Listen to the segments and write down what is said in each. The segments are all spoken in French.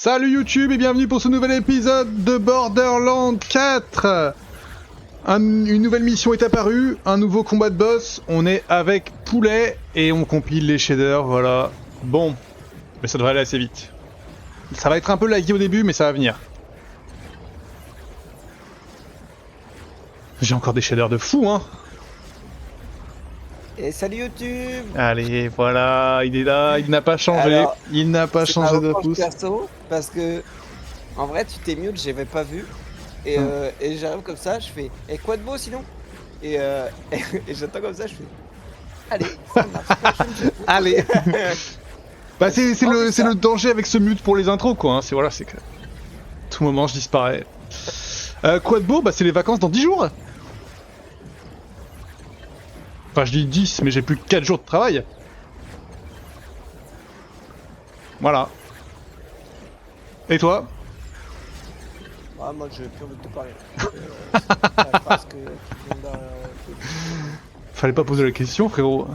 Salut YouTube et bienvenue pour ce nouvel épisode de Borderlands 4. Une nouvelle mission est apparue, un nouveau combat de boss, on est avec Poulet et on compile les shaders, voilà. Bon, mais ça devrait aller assez vite. Ça va être un peu laggy au début mais ça va venir. J'ai encore des shaders de fou hein. Et salut YouTube. Allez, voilà, il est là, il n'a pas changé, Alors, il n'a pas changé de pouce. perso parce que en vrai tu t'es mute, j'avais pas vu et, et j'arrive comme ça, je fais et quoi de beau sinon et, et j'attends comme ça, je fais allez, ça marche. Allez. Bah c'est le danger avec ce mute pour les intros quoi, hein. C'est voilà, c'est que tout moment je disparais. Quoi de beau? Bah c'est les vacances dans 10 jours. Enfin je dis 10 mais j'ai plus que 4 jours de travail. Voilà. Et toi? Ah, moi j'ai plus envie de te parler. C'est la phrase que tu viens Fallait pas poser la question frérot.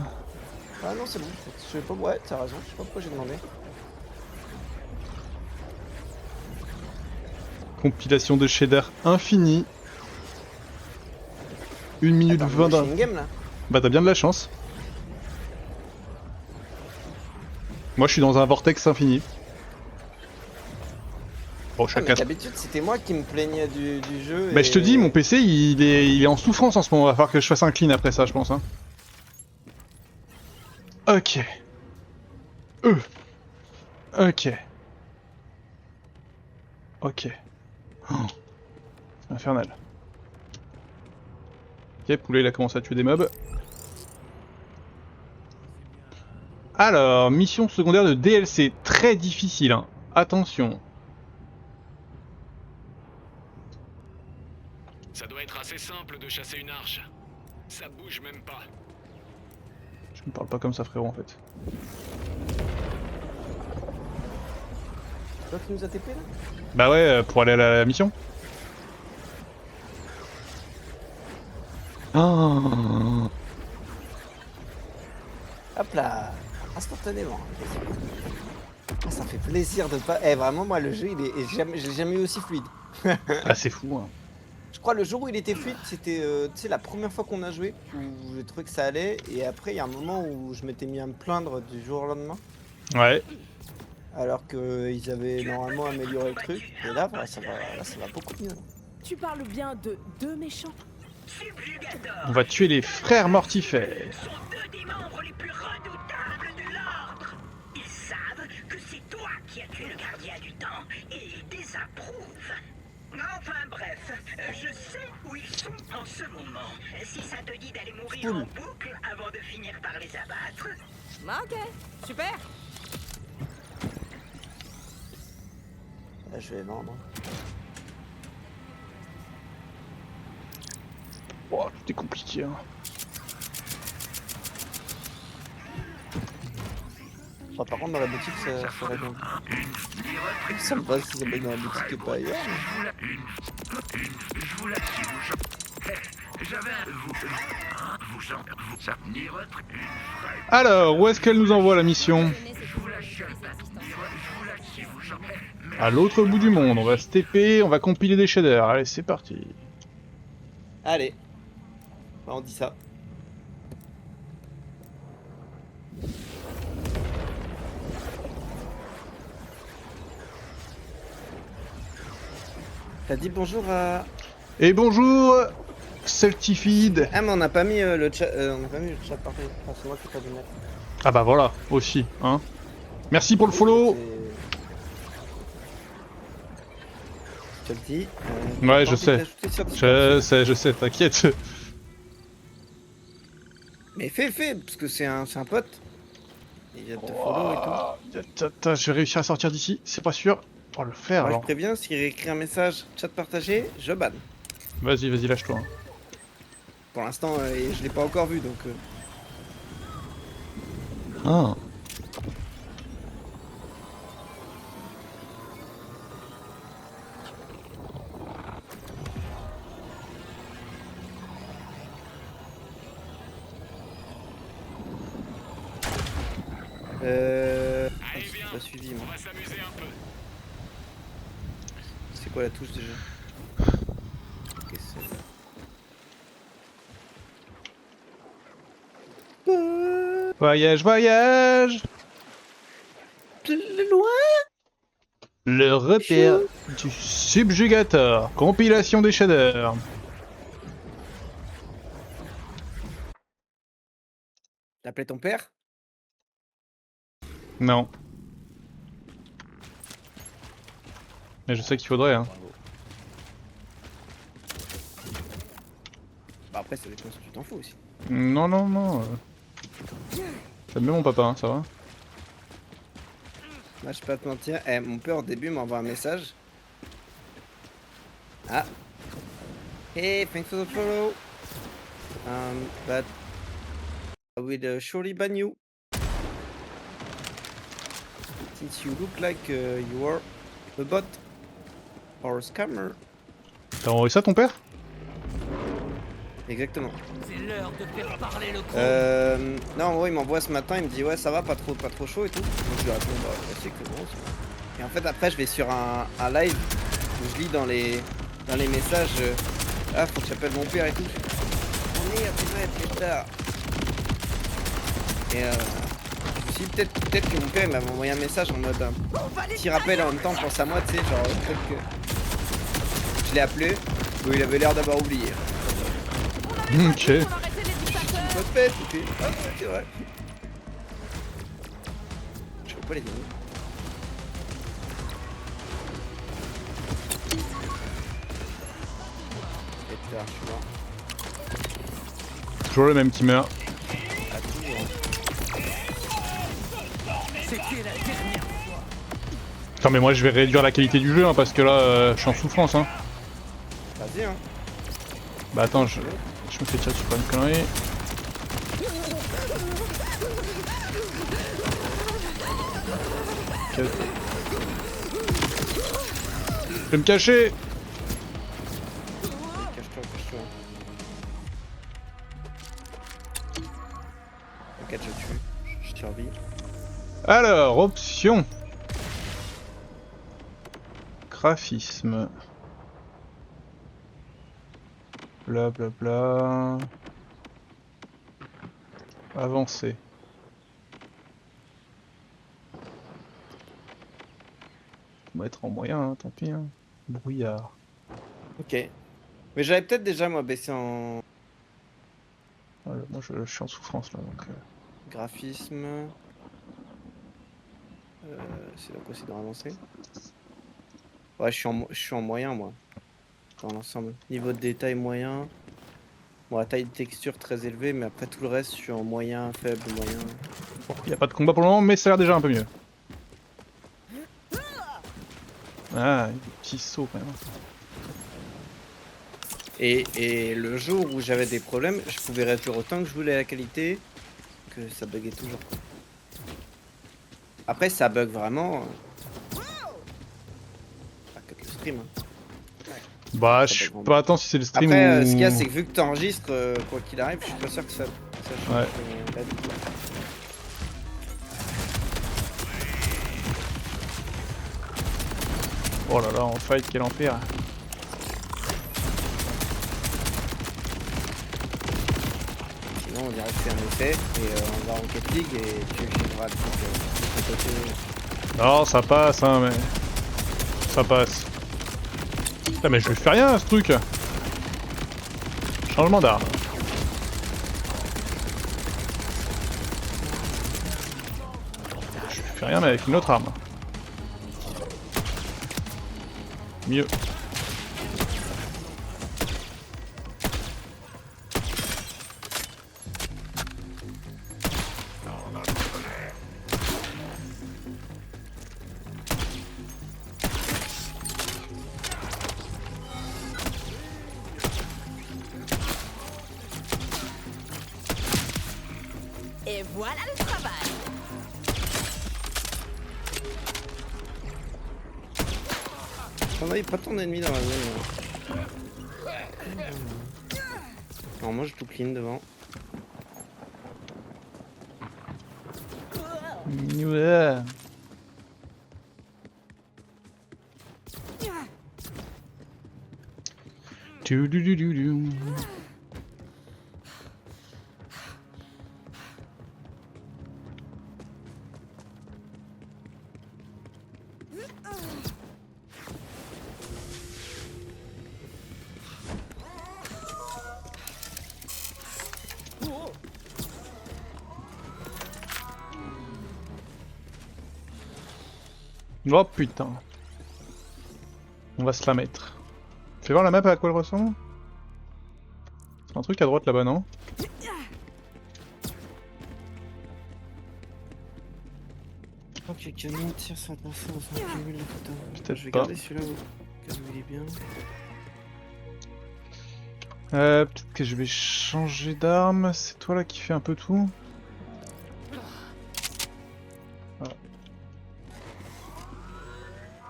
Ah non c'est bon, je sais pas, ouais t'as raison, je sais pas pourquoi j'ai demandé. Compilation de shader infini. 1 minute Attends, 20 moi, je suis in-game là. Bah t'as bien de la chance. Moi je suis dans un vortex infini. Bon chacun. D'habitude c'était moi qui me plaignais du jeu. Bah je te dis, mon PC il est en souffrance en ce moment, va falloir que je fasse un clean après ça je pense hein. Ok. Ok. Ok. Oh. C'est infernal. Ok, Poulet il a commencé à tuer des mobs. Alors, mission secondaire de DLC, très difficile hein. Attention. Ça doit être assez simple de chasser une arche. Ça bouge même pas. Je me parle pas comme ça frérot en fait. C'est toi qui nous a TP là? Bah ouais, pour aller à la mission. Oh. Hop là, instantanément. Ah, ça fait plaisir de pas. Eh vraiment moi le jeu il est jamais, je l'ai jamais eu aussi fluide. Ah c'est fou hein. Je crois le jour où il était fluide c'était tu sais la première fois qu'on a joué où j'ai trouvé que ça allait et après il y a un moment où je m'étais mis à me plaindre du jour au lendemain. Ouais. Alors qu'ils avaient normalement amélioré le truc et là, voilà, ça va beaucoup mieux. Tu parles bien de deux méchants? On va tuer les frères mortifères. Sont deux des membres les plus redoutables de l'ordre. Ils savent que c'est toi qui as tué le gardien du temps et ils désapprouvent. Enfin bref, je sais où ils sont en ce moment. Si ça te dit d'aller mourir en boucle avant de finir par les abattre. Ok, super. Là, je vais vendre. Oh, tout est compliqué hein. Enfin, par contre dans la boutique ça ferait bien. Ça me va si ça me met dans la boutique et pas ailleurs. Alors, où est-ce qu'elle nous envoie la mission? À l'autre bout du monde, on va se TP, on va compiler des shaders. Allez, c'est parti. Allez. Bah, on dit ça. T'as dit bonjour à... Et bonjour, Celtifeed. Ah mais on n'a pas mis le chat, on n'a pas mis le chat partagé. Enfin, c'est moi qui t'ai dû mettre. Ah bah voilà, aussi, hein. Merci pour le follow. Je te le dis. Ouais, je sais. Je sais, t'inquiète. Mais fais, parce que c'est un pote. Il vient de te follow et tout. Attends, je vais réussir à sortir d'ici, c'est pas sûr. On va le faire Moi, je alors. préviens, s'il écrit un message chat partagé, je banne. Vas-y, lâche-toi. Pour l'instant, je l'ai pas encore vu, donc... Ah. Allez, j'ai viens, pas suivi, moi. on va s'amuser un peu. C'est quoi la touche déjà? Ok, c'est... Voyage, voyage. Plus loin. Le repère du subjugator. Compilation des shaders. T'as appelé ton père? Non. Mais je sais qu'il faudrait, hein. Bravo. Bah après ça dépend si tu t'en fous aussi. Non, non, non. J'aime bien mon papa, hein, ça va. Moi je vais pas te mentir, mon père au début m'envoie un message. Ah. Hey, thanks for the follow. But I will surely ban you. Since you look like you are a bot or a scammer. T'as envoyé ça ton père? Exactement. C'est l'heure de faire parler le chrome. Non, en gros, il m'envoie ce matin, il me dit ouais, ça va, pas trop chaud et tout. Donc je lui réponds bah, c'est que bon. Ça va. Et en fait, après, je vais sur un live où je lis dans les messages ah, faut que j'appelle mon père et tout. On est après plus tard. Et je me suis dit, peut-être que mon père il m'avait envoyé un message en mode petit rappel en même temps, pense à moi, tu sais, genre peut-être que je l'ai appelé, mais il avait l'air d'avoir oublié. Ok. Pas fait, ok. Ah, c'est vrai. Je vois pas les ennemis. Et là, je suis mort. Toujours le même qui meurt. Ah, toujours. C'était la dernière fois. Attends, mais moi je vais réduire la qualité du jeu, hein, parce que là, je suis en souffrance, hein. Vas-y, hein. Bah attends, je me fais tirer sur une connerie. Ok. Je vais me cacher. Cache-toi, cache-toi. T'inquiète, je tue. Je survis. Alors, option. Graphisme. Bla bla bla. Avancer. On va être en moyen, hein, tant pis. Hein. Brouillard. Ok. Mais j'avais peut-être déjà, moi, baissé en Voilà, moi je suis en souffrance là donc. graphisme. C'est là quoi, c'est dans avancer. Ouais, je suis en moyen, moi. Dans l'ensemble. Niveau de détail moyen. Bon, la taille de texture très élevée, mais après tout le reste, je suis en moyen, faible, moyen. Bon, y a pas de combat pour le moment, mais ça a l'air déjà un peu mieux. Ah, un petit saut quand même. Et le jour où j'avais des problèmes, je pouvais réduire autant que je voulais la qualité, que ça buguait toujours. Après, ça bug vraiment. Pas que le stream. Hein. Bah, Ça je bug suis vraiment. pas attends si c'est le stream Après, ou. ce qu'il y a, c'est que vu que tu enregistres, quoi qu'il arrive, je suis pas sûr que ça change Ouais. la vie. Oh là là, en fight, quel enfer. Sinon, on dirait que c'est un effet, et on va en Rocket League et tu filmeras le truc de ton côté. Non, ça passe, hein, mais. Ça passe. Putain, mais je lui fais rien à ce truc. Changement d'arme. Je lui fais rien, mais avec une autre arme. Mieux. Et voilà le travail. On a pas tant d'ennemis dans la zone. Alors moi je tout clean devant. Ouais. Du, du, du, du, du. Oh putain. On va se la mettre. Fais voir la map à quoi elle ressemble. C'est un truc à droite là-bas, non? Ok, canon tire sa adversaire dans son cumul de putain. Peut-être Je vais pas. garder celui-là où il est bien. Peut-être que je vais changer d'arme. C'est toi là qui fais un peu tout.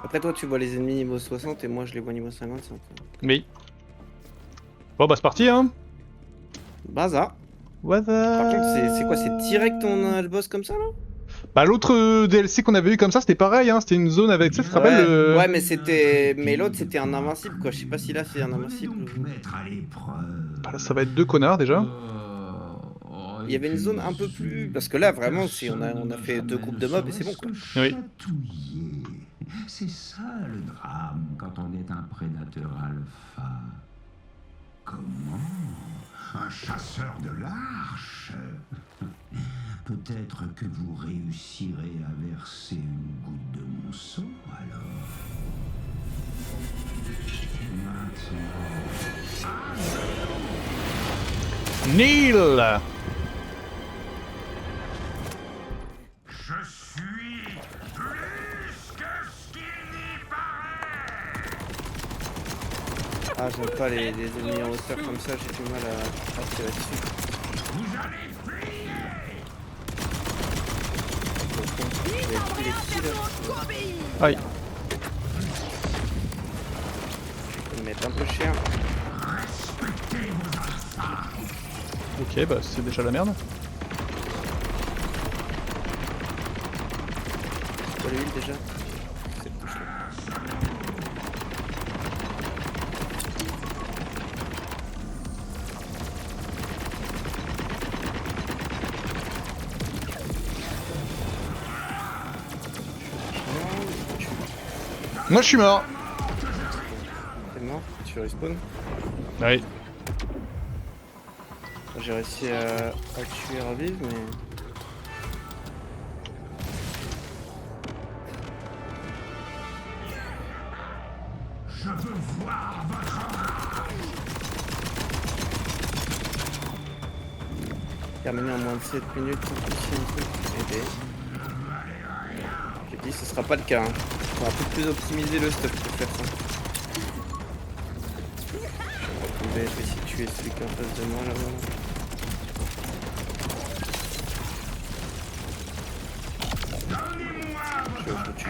Après toi tu vois les ennemis niveau 60 et moi je les vois niveau 55. Oui. Bon bah c'est parti hein. Baza. What the... Par contre c'est quoi, c'est direct on a le boss comme ça là? Bah l'autre DLC qu'on avait eu comme ça c'était pareil hein, c'était une zone avec, tu sais, tu te rappelles le... Ouais mais c'était... Mais l'autre c'était un invincible quoi, je sais pas si là c'est un invincible ou... Bah, là, ça va être 2 connards déjà. Il y avait une zone un peu plus... Parce que là vraiment c'est on a fait 2 groupes de mobs et c'est bon quoi. Oui. C'est ça le drame quand on est un prédateur alpha. Comment? Un chasseur de l'arche? Peut-être que vous réussirez à verser une goutte de mon sang alors. Maintenant. Neil. Je suis plus que ce qu'il n'y paraît. Ah j'aime pas les ennemis en hauteur comme ça, j'ai du mal à tirer dessus. Vous allez Aïe. Je vais me mettre un peu cher. Ok bah c'est déjà la merde. C'est quoi l'huile déjà? Cette touche là. Moi je suis mort. T'es mort? Tu respawn? Oui. J'ai réussi à le tuer et revivre mais... Je veux voir votre Terminé en moins de 7 minutes, tout petit un truc. J'ai dit ce sera pas le cas. Hein. On va un peu plus optimiser le stuff pour faire ça. Je vais essayer de tuer celui qui est en face de moi là-bas. Je le tue.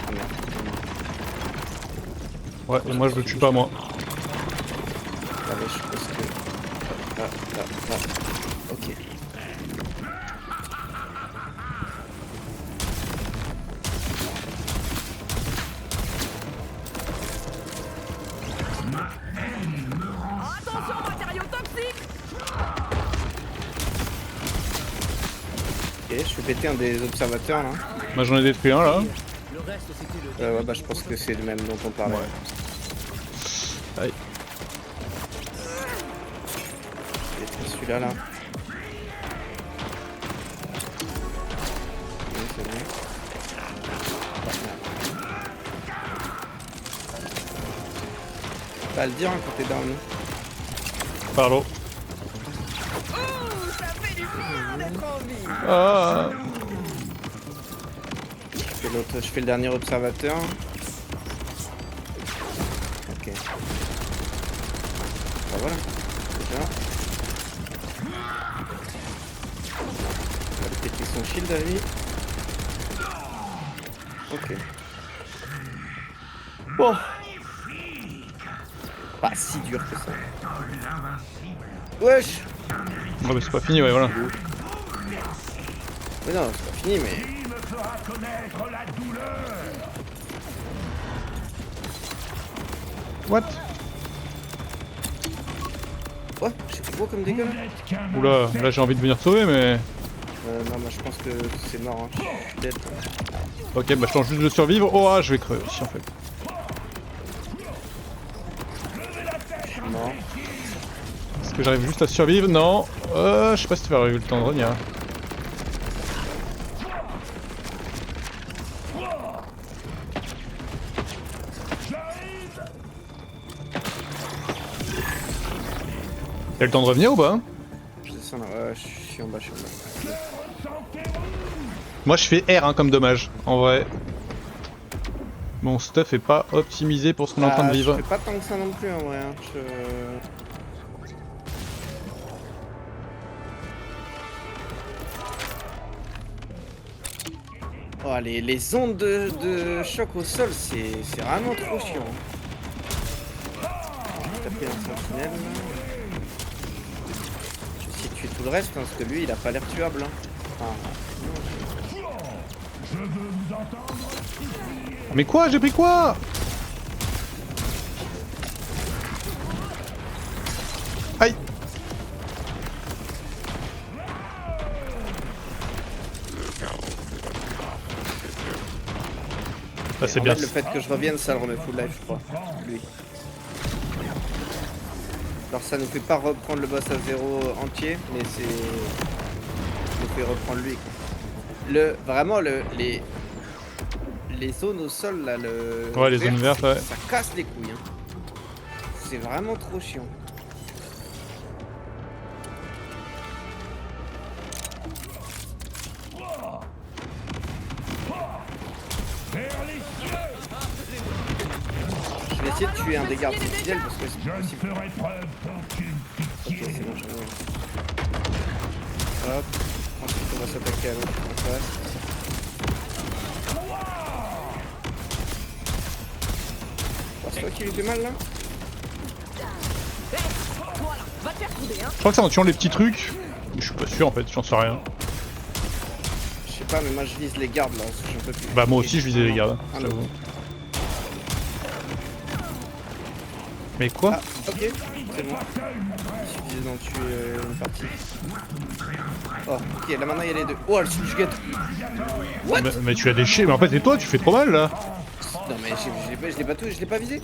Ah merde. Ouais, et moi je le tue pas moi. Ah ouais, je pense que... Ah. Ok. Attention, matériaux toxiques! Ok, je fais péter un des observateurs là. Moi j'en ai détruit un là. Le reste, c'était le Ouais, bah je pense que c'est le même dont on parlait. Aïe. Je vais détruire celui-là là. Oui, c'est bon. Ah, merde. Pas à le dire hein, quand t'es down. Pardon. Ça fait du bien d'être en vie! Ah. Je fais le dernier observateur. Ok. Bah voilà. Déjà. On va péter son shield à lui. Ok. Bon. Pas si dur que ça. Wesh! Ouais, mais c'est pas fini, ouais, voilà. Mais non, c'est pas fini, mais... What? Ouais, j'ai fait quoi comme dégâts là? Oula, là j'ai envie de venir te sauver, mais... Non, moi je pense que c'est mort, hein. Je suis dead. Ok, bah je tente juste de survivre. Oh, ah, je vais crever aussi en fait. Je suis mort. Est-ce que j'arrive juste à survivre? Non. Je sais pas si tu vas arriver le temps de revenir. T'as le temps de revenir ou pas? Je descends là, ouais, je suis en bas, Moi je fais R hein, comme dommage, en vrai. Mon stuff est pas optimisé pour ce qu'on est en train de vivre. Je fais pas tant que ça non plus en vrai. Hein. Oh, les ondes de choc au sol, c'est vraiment trop chiant. Je vais taper un sentinelle. Je vais essayer de tuer tout le reste, hein, parce que lui il a pas l'air tuable. Hein. Enfin, Mais quoi? J'ai pris quoi? Aïe! Ah, c'est en bien. fait, le fait que je revienne, ça le remet full life, je crois. Lui. Alors ça nous fait pas reprendre le boss à 0 entier, mais c'est... Ça nous fait reprendre lui. Quoi. Vraiment, les zones au sol, là, le... Ouais, les zones vertes, ouais. Ça casse les couilles. Hein. C'est vraiment trop chiant. Je vais essayer de tuer un des gardes fidèles parce que c'est possible. Ok, c'est bon, j'arrive. Hop. Ensuite, on va s'attaquer à l'autre en face. Oh, c'est toi qui lui fait mal là? Va te faire couler, hein. Je crois que c'est en tuant les petits trucs. Mais je suis pas sûr en fait, j'en sais rien. Je sais pas, mais moi je vise les gardes là, parce que j'en peux plus. Bah moi aussi je visais les gardes, Ah, non. j'avoue. Mais quoi? Ah, ok, c'est bon. Il suffisait d'en tuer une partie. Oh, ok, là maintenant il y a les deux. Oh, le subjuguette. What? Mais tu as déchiré, mais en fait c'est toi, tu fais trop mal là. Non, mais je l'ai pas tout, je l'ai pas visé.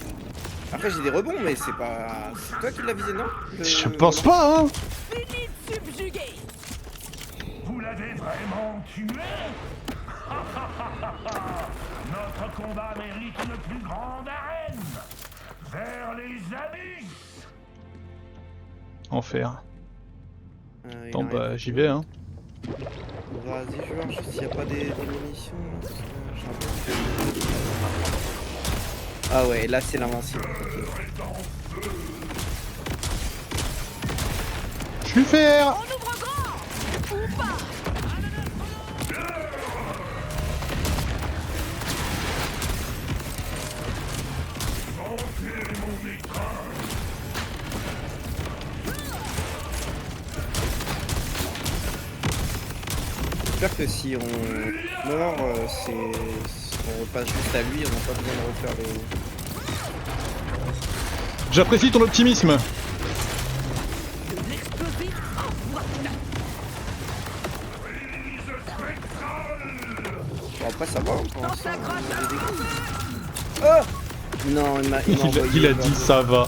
Après j'ai des rebonds, mais c'est pas. C'est toi qui l'as visé, non? Je pense pas hein. Fini de subjuguer. Vous l'avez vraiment tué? Notre combat mérite une plus grande arène. Vers les abysses. Enfer. Il Attends, a rien. bah j'y vais hein. Vas-y, je vois juste s'il n'y a pas des munitions. Là, parce que j'ai un peu de- Ah ouais, là c'est l'invincible. Ok. Je suis fait R. On ouvre grand. Ou pas. J'espère que si on meurt, on repasse juste à lui, on n'a pas besoin de refaire les... J'apprécie ton optimisme. L'explosif. Bon, après ça va, pour Dans l'instant, sa grotte on a à des dégâts. Oh non, il m'a envoyé... Il a dit ça va.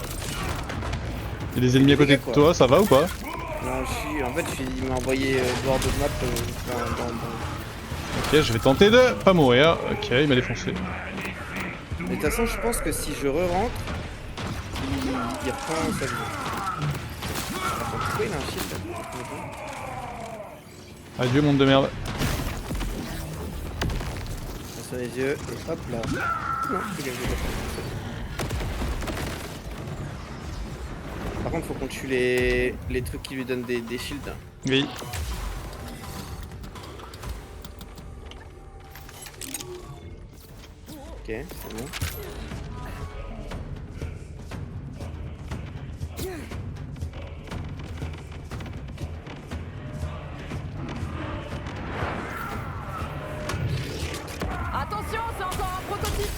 Il y a des ennemis à côté de quoi. toi, ça va ou pas? Non, en fait, il m'a envoyé dehors de map dans... Ok, je vais tenter de pas mourir. Ok, il m'a défoncé. Mais de toute façon, je pense que si je re-rentre, il reprend sa vie. Attends, pourquoi il a un shield là? Adieu monde de merde. Sur les yeux, et hop là. Non, il a joué. Par contre, faut qu'on tue les trucs qui lui donnent des shields. Oui. Ok, c'est bon. Attention, c'est encore un prototype.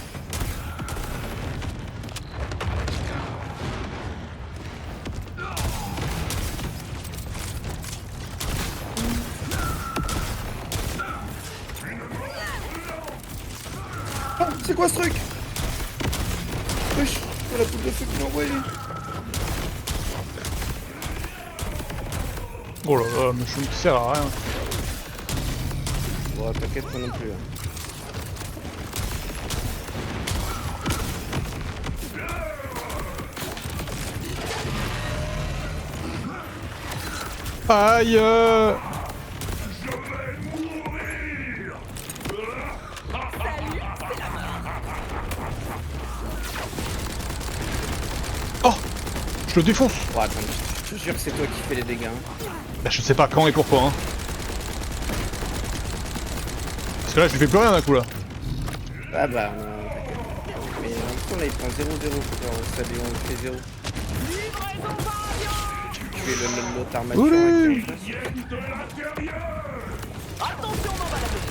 Oh, c'est quoi ce truc? Wesh, c'est la boule de feu qu'il a envoyée. Oh là là, mais je ne sert à rien. Bon, t'inquiète pas non plus. Hein. Aïe Oh, je le défonce. Bon, attends, je te jure que c'est toi qui fais les dégâts. Hein. Bah je sais pas quand et pourquoi hein. Parce que là je lui fais plus rien d'un coup là. Ah bah, t'inquiète. Mais en même temps là il prend 0-0. Alors ça lui on fait 0. Tu es l'autre armature Oulé. avec en face. Attention, mon baladeur.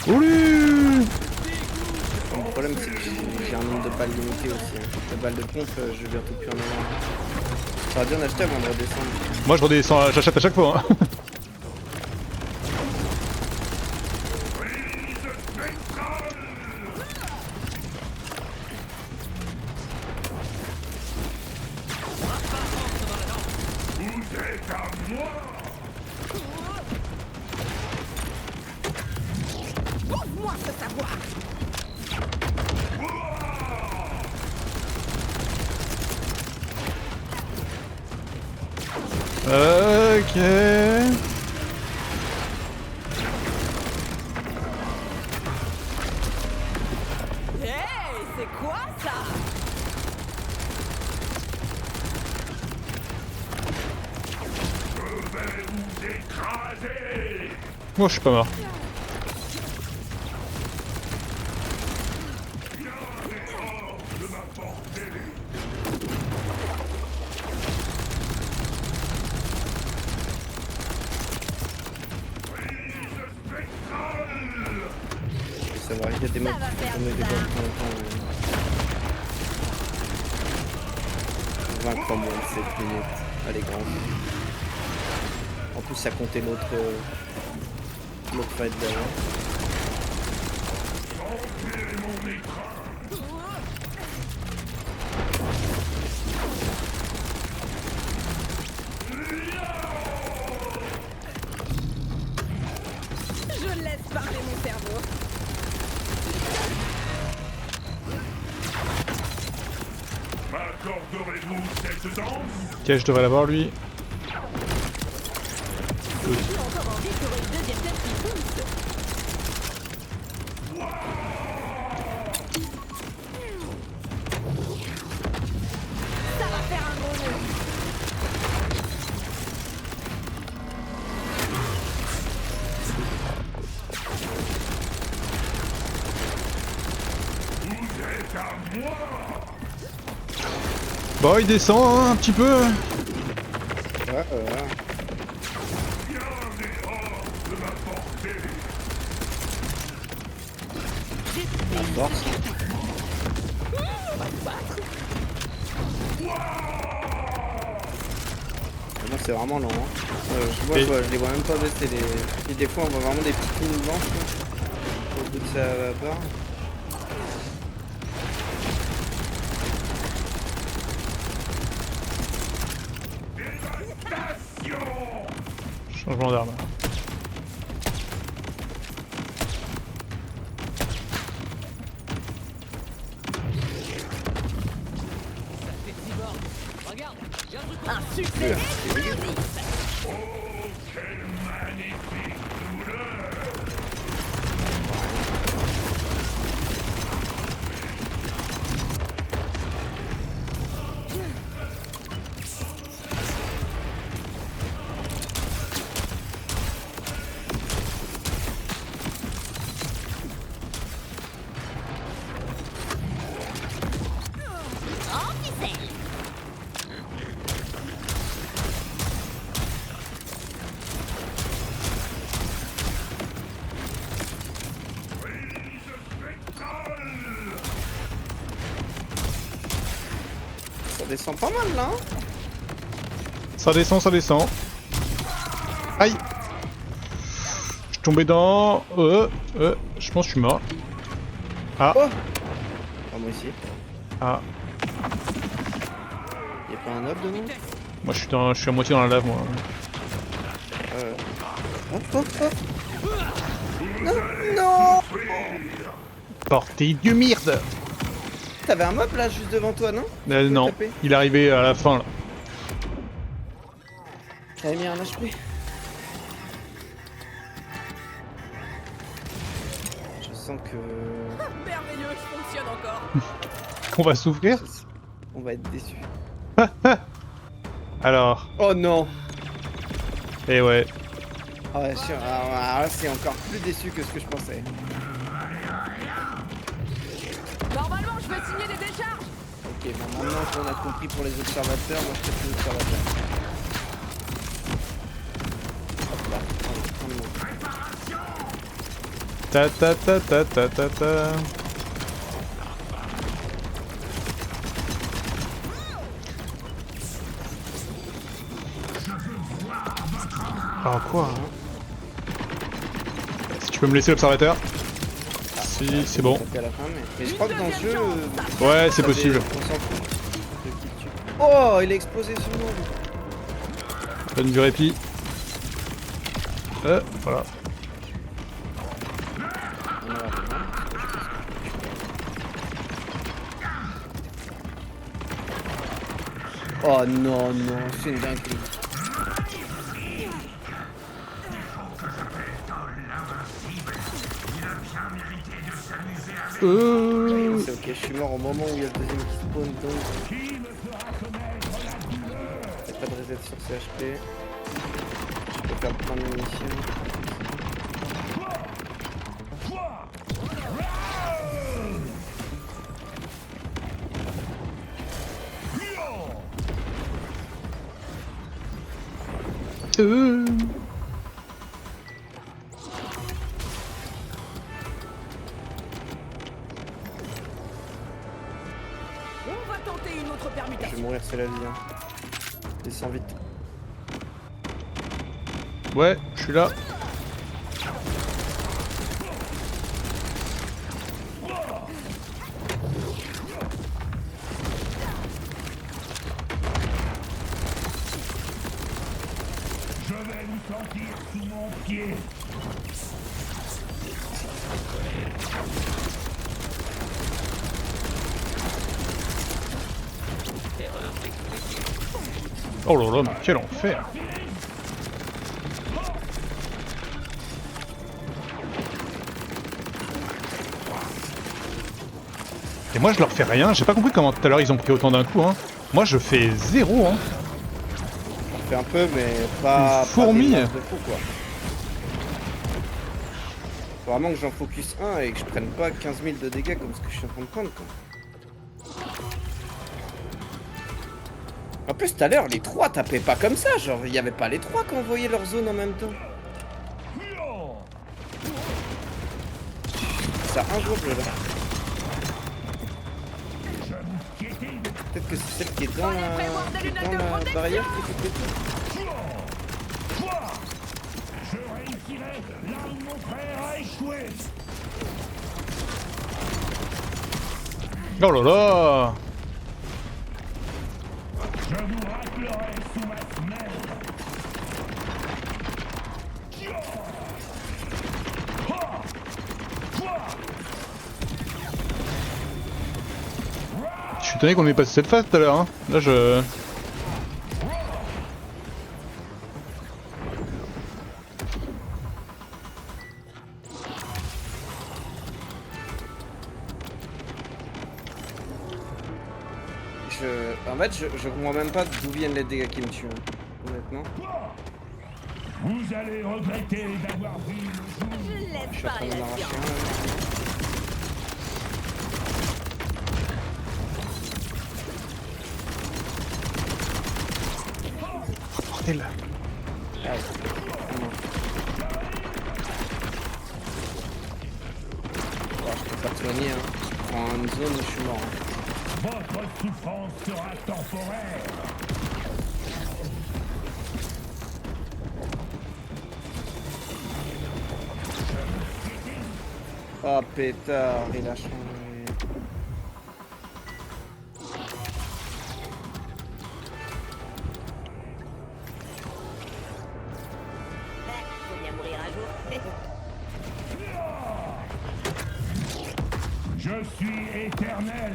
Oulé. Le problème c'est que j'ai un nombre de balles limité aussi. Hein. Les balles de pompe, je vais bientôt plus en avoir. Ça aurait dû en acheter avant de redescendre. Moi je redescends, j'achète à chaque fois hein. Ouvre-moi ce savoir. Ok. Hey, c'est quoi ça? Moi je suis pas mort. Ça va, il y a des mecs va faire qui ont des ça. balles pour longtemps. Mais... 23 moins de 7 minutes. Elle est grande. En plus ça comptait l'autre fight d'avant. Je laisse parler mon cerveau. M'accorderez-vous cette danse? Ok, je devrais l'avoir lui. J'ai encore envie pour une deuxième tête qui pousse. Ça va faire un gros nœud. Vous êtes à moi! Bon il descend hein, un petit peu. Ouais. Bien dehors de ma portée! La force. Non, c'est vraiment lent. Hein. Je les vois même pas baisser. Puis des fois on voit vraiment des petites lignes blanches là, au bout de sa barre. Changement d'arme. Regarde, j'ai un truc. Un succès explosif. Oh, quelle magnifique douleur! En ficelle. Ça descend pas mal là. Hein. Ça descend, ça descend. Aïe. suis tombé dans... je pense que je suis mort. Ah. Oh, ah, moi aussi. Ah. Y'a pas un autre dedans? Moi je suis à moitié dans la lave moi. Hop, hop, hop. Non, non. Portée du merde. T'avais un mob là juste devant toi, non? Non, taper. il est arrivé à la fin là. T'avais mis un HP. Je sens que... Merveilleux, je fonctionne encore. On va souffrir. On va être déçus. Alors, Oh non. et ouais. Ah ouais, alors là, c'est encore plus déçu que ce que je pensais. Normalement, je vais signer des décharges. Ok, bon maintenant qu'on a compris pour les observateurs, moi je fais plus observateur. Hop là, allez, prends-le. Ta ta ta ta ta ta ta. Ah quoi? Si tu peux me laisser l'observateur. Si, c'est bon. Taper à la fin, mais je crois que dans ce jeu... Ouais, c'est possible. On s'en fout. Oh, il a explosé sur le monde. Donne du répit. Voilà. Oh non, non, c'est une dinguerie. C'est ok, je suis mort au moment où il y a le deuxième qui spawn, donc... Y'a pas de reset sur CHP. Je peux faire plein de munitions. On va tenter une autre Je permutation. vais mourir, c'est la vie. Hein. Descends vite. Ouais, je suis là. Je vais vous sentir sous mon pied. Oh là là, mais quel enfer! Et moi je leur fais rien, j'ai pas compris comment tout à l'heure ils ont pris autant d'un coup hein. Moi je fais 0 hein. On fait un peu, mais pas... Une fourmi. Pas des masses de fou, quoi. Faut vraiment que j'en focus un et que je prenne pas 15 000 de dégâts comme ce que je suis en train de prendre, quoi. En plus, tout à l'heure, les trois tapaient pas comme ça, genre, il y avait pas les trois qui envoyaient leur zone en même temps. Ça injouable là. Peut-être que c'est celle qui est dans la barrière qui fait péter. Je réussirai là où mon frère a échoué. Oh là là! Je vous raclerai sous ma semelle. Je suis étonné qu'on ait passé cette phase tout à l'heure hein. Là je... En fait, je comprends même pas d'où viennent les dégâts qui me tuent, hein, honnêtement. Vous allez regretter d'avoir vu le jour. Je Je laisse suis en train parler de la m'arracher science. un. Bordel! Ah, non. Bon, je peux pas te soigner, hein. Je prends une zone où je suis mort. Hein. Votre souffrance sera temporaire. Oh pétard, il a changé. Faut bien mourir un jour. Je suis éternel.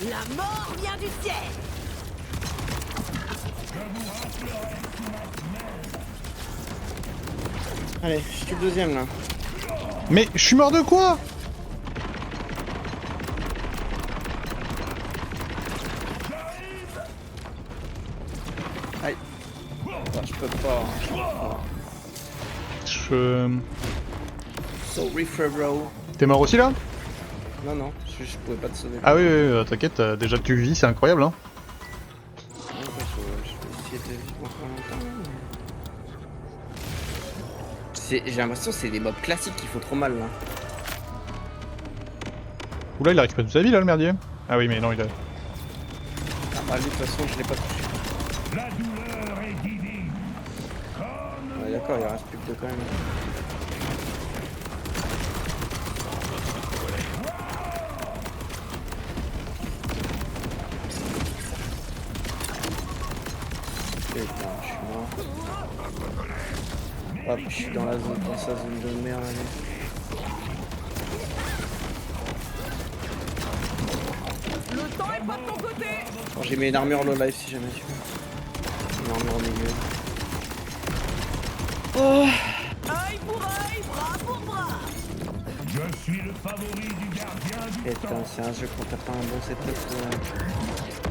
La mort vient du ciel. Allez, je suis le deuxième là. Mais je suis mort de quoi? Aïe. Ah, je peux pas. Je... Sorry frérot. T'es mort aussi là? Non, non, je pouvais pas te sauver. Ah oui, oui, oui, t'inquiète, déjà que tu vis, c'est incroyable hein. Ouais, bah, je vais essayer de vivre encore longtemps. J'ai l'impression que c'est des mobs classiques qui font trop mal là. Oula, il a récupéré toute sa vie là le merdier. Ah oui, mais non, il a... Ah bah lui de toute façon je l'ai pas touché. La douleur est divine. Comme Ouais, d'accord, il reste plus que deux quand même. Putain, je suis mort. Hop, je suis dans la zone, dans sa zone de merde. Allez. Le temps est pas de ton côté. Bon, j'ai mis une armure low life si jamais tu veux. Une armure au milieu. Œil pour œil, bras pour bras. je suis le favori du gardien du Putain, temps. c'est un jeu quand t'as pas un bon setup.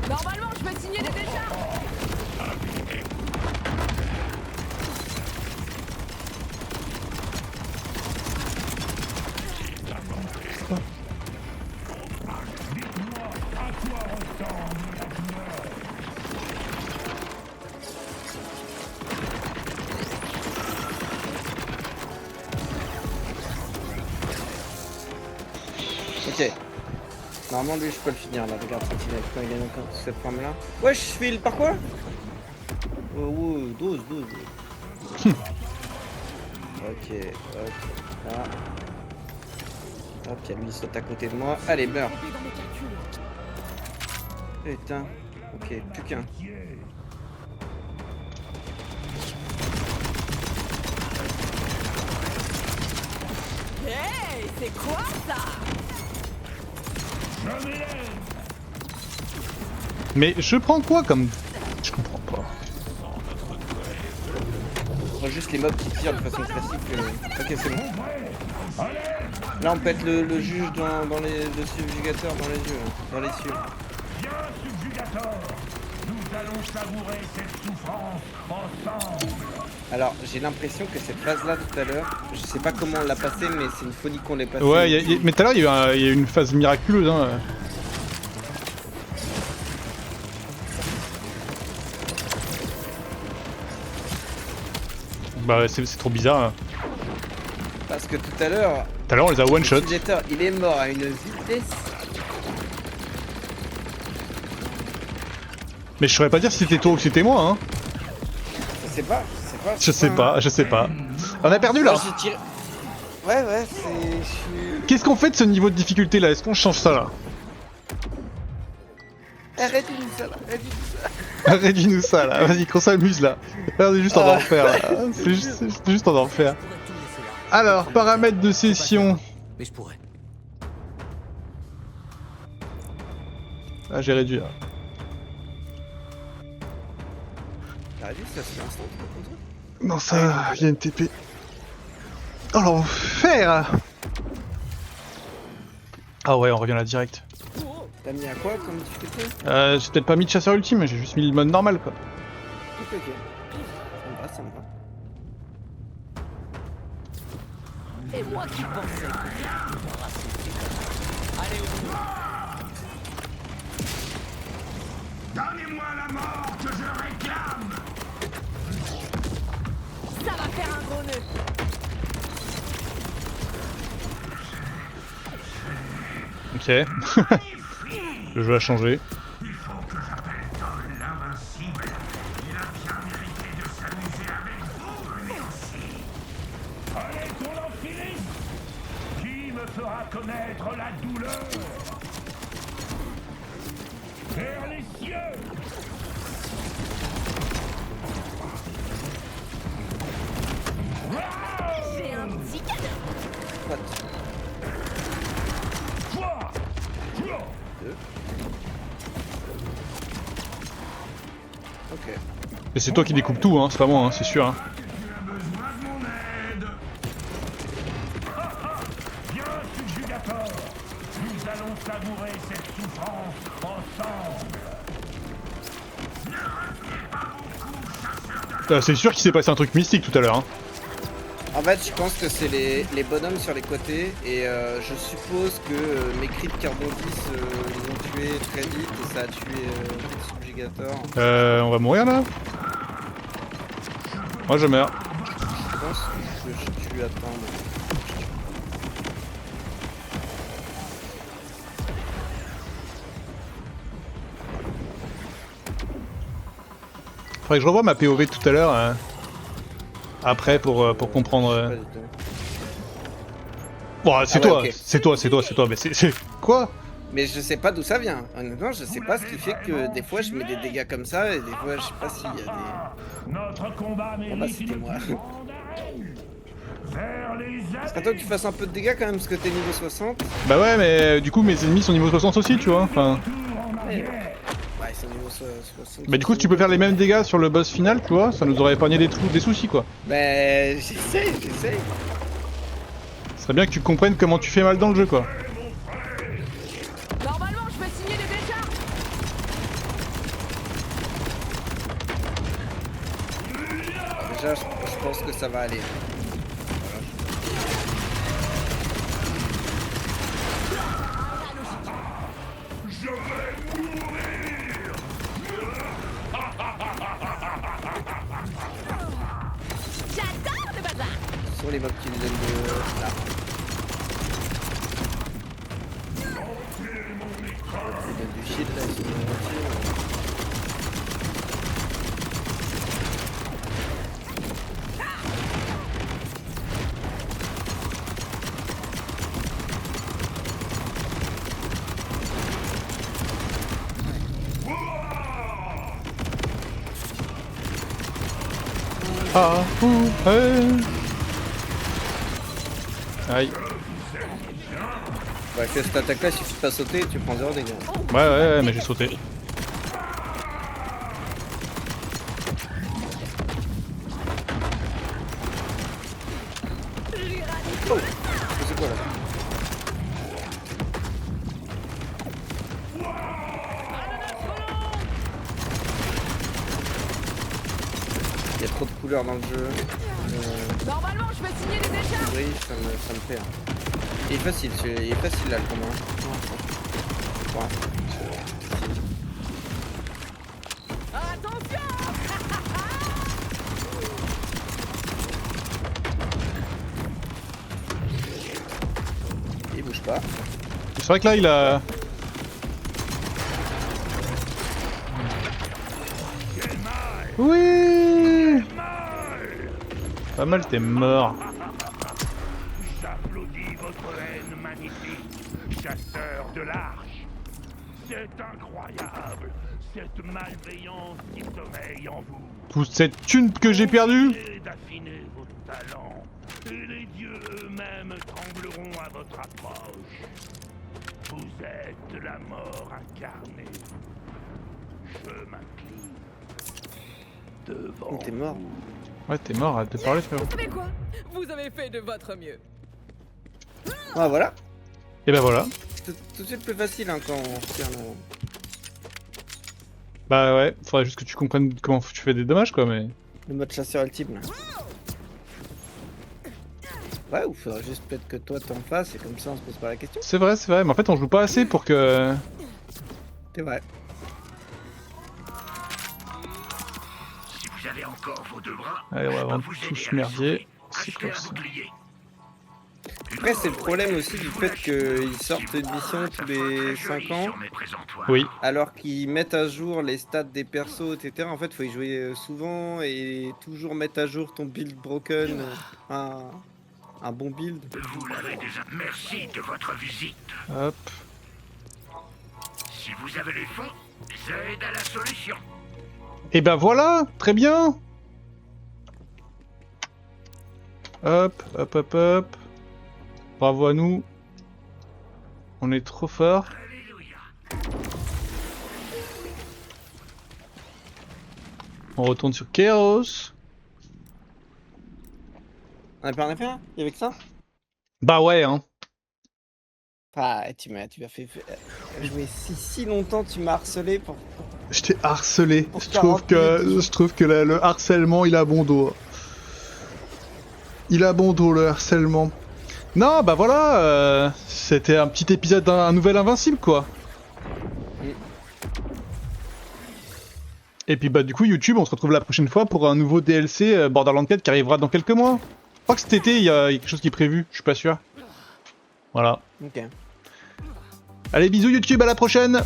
Normalement, je peux signer des décharges. Ok. Normalement lui je peux le finir là, regarde Sentinelle quand il est encore sous cette forme là. Ouais je file par quoi? Oh 12. Ok, hop, là. Hop, y'a lui il saute à côté de moi. Allez, meurs. Putain. Ok, plus qu'un. Hey, c'est quoi ça? Je m'élève. Mais je prends quoi comme... Je comprends pas. On voit juste les mobs qui tirent de façon classique. Ok, c'est bon. Là, on pète le juge dans le subjugateur dans les yeux. Dans les cieux. Viens, subjugateur. Nous allons savourer cette souffrance ensemble. Alors, j'ai l'impression que cette phase-là tout à l'heure, je sais pas comment on l'a passée, mais c'est une folie qu'on l'ait passée. Ouais, mais tout à l'heure il y a eu une phase miraculeuse hein. Bah c'est trop bizarre hein. Parce que tout à l'heure, Tout à l'heure on les a one le shot. subjugateur, il est mort à une vitesse. Mais je saurais pas dire si c'était toi ou si c'était moi hein. Je sais pas. Je sais pas. On a perdu là. Moi, j'ai tiré- Ouais, c'est... je suis- Qu'est-ce qu'on fait de ce niveau de difficulté là? Est-ce qu'on change ça là? Arrêtez-nous ça là, arrêtez-nous ça. Réduis-nous ça là, vas-y qu'on s'amuse là. Là, on est juste en enfer là. C'est juste en enfer. Alors, paramètres de session. Mais je pourrais. Ah j'ai réduit là. T'as vu ça se fait instant comme ça? Non ça vient de TP. Oh l'enfer. Ah ouais on revient là direct. T'as mis à quoi comme difficulté? J'ai peut-être pas mis de chasseur ultime, j'ai juste mis le mode normal quoi. Ok. Ça me va. Et moi qui pensais. Donnez-moi la mort que je réclame. Ça va faire un gros nœud. Ok. Le jeu a changé. Il faut que j'appelle Dolly. J'ai un petit cadeau. Ok. Et c'est toi qui découpes tout, hein, c'est pas moi, hein, c'est sûr. Hein. Viens, subjugateur. Nous allons savourer cette souffrance ensemble. C'est sûr qu'il s'est passé un truc mystique tout à l'heure. Hein. En fait, je pense que c'est les bonhommes sur les côtés et je suppose que mes cris de qui rebondissent, ils ont tué très vite et ça a tué le subjugateur. On va mourir là? Moi je meurs. Je pense que je tue à temps. Faudrait que je revoie ma POV tout à l'heure. Après pour comprendre. Pas du tout. Bon, c'est Ah ouais, toi, ok. c'est toi, mais c'est quoi? Mais je sais pas d'où ça vient. Honnêtement, je sais pas ce qui fait que des fois je mets des dégâts comme ça et des fois je sais pas s'il y a des. Notre combat Bon bah mérite c'était une moi. plus grande arène. Vers les C'est attends que tu fasses un peu de dégâts quand même parce que t'es niveau 60. Bah ouais, mais du coup mes ennemis sont niveau 60 aussi, tu vois. Enfin, Ouais, ils sont niveau 60. bah du coup si tu peux faire les mêmes dégâts sur le boss final, tu vois, ça nous aurait épargné des soucis quoi. Bah j'essaye. Ce serait bien que tu comprennes comment tu fais mal dans le jeu quoi. Normalement, je peux signer des décharges. Déjà je pense que ça va aller. J'adore le bazar. Ce sont les mobs qui viennent de là. Ils donnent du shit là, ils sont bien gentils. Ah, Aïe. Ouais, que cette attaque là, il suffit de pas sauter et tu prends 0 dégâts. Ouais, mais j'ai sauté. C'est quoi là? Il y a trop de couleurs dans le jeu. Normalement, je peux signer des décharges. Gris, ça me fait. Il est facile, là le combat. Ouais. Attention. Il bouge pas. C'est vrai que là il a. Oui. Pas mal, t'es mort. J'applaudis votre haine magnifique, chasseur de l'arche. C'est incroyable, cette malveillance qui sommeille en vous. Toute cette thune que j'ai perdue. Essayez d'affiner vos talents, et les dieux eux-mêmes trembleront à votre approche. Vous êtes la mort incarnée. Je m'incline devant. T'es mort. Ouais, t'es mort, arrête de parler frérot. Vous savez quoi? Vous avez fait de votre mieux. Ah voilà. Et ben voilà. C'est tout de suite plus facile hein, quand on tire le... Bah ouais, faudrait juste que tu comprennes comment tu fais des dommages quoi, mais. le mode chasseur ultime là. Ouais, ou faudrait juste peut-être que toi t'en fasses et comme ça on se pose pas la question. C'est vrai, mais en fait on joue pas assez pour que. C'est vrai. Si vous avez encore vos deux bras, Allez, on va vendre vous tout aider ce à le merdier. sauver. C'est Achetez quoi un ça? bouclier. Après c'est le problème aussi du fait qu'ils sortent une mission tous les 5 ans. Oui. Alors qu'ils mettent à jour les stats des persos, etc. En fait, faut y jouer souvent et toujours mettre à jour ton build broken, un bon build. Vous l'avez déjà. Merci de votre visite. Hop. Si Si vous avez les fonds, ça aide à la solution. Et ben voilà, très bien. Hop, hop, hop, hop. Bravo à nous. On est trop fort. Alléluia. On retourne sur Chaos. On a plus rien à faire, il y avait que ça. Bah ouais, hein. Ah, tu m'as fait jouer si longtemps, tu m'as harcelé pour... Je t'ai harcelé. Pour Je trouve 40 minutes. que le harcèlement, il a bon dos. Il a bon dos, le harcèlement. Non, bah voilà, c'était un petit épisode d'un nouvel Invincible, quoi. Et puis bah du coup, YouTube, on se retrouve la prochaine fois pour un nouveau DLC Borderlands 4 qui arrivera dans quelques mois. Je crois que cet été, il y a quelque chose qui est prévu, je suis pas sûr. Voilà. Ok. Allez, bisous YouTube, à la prochaine!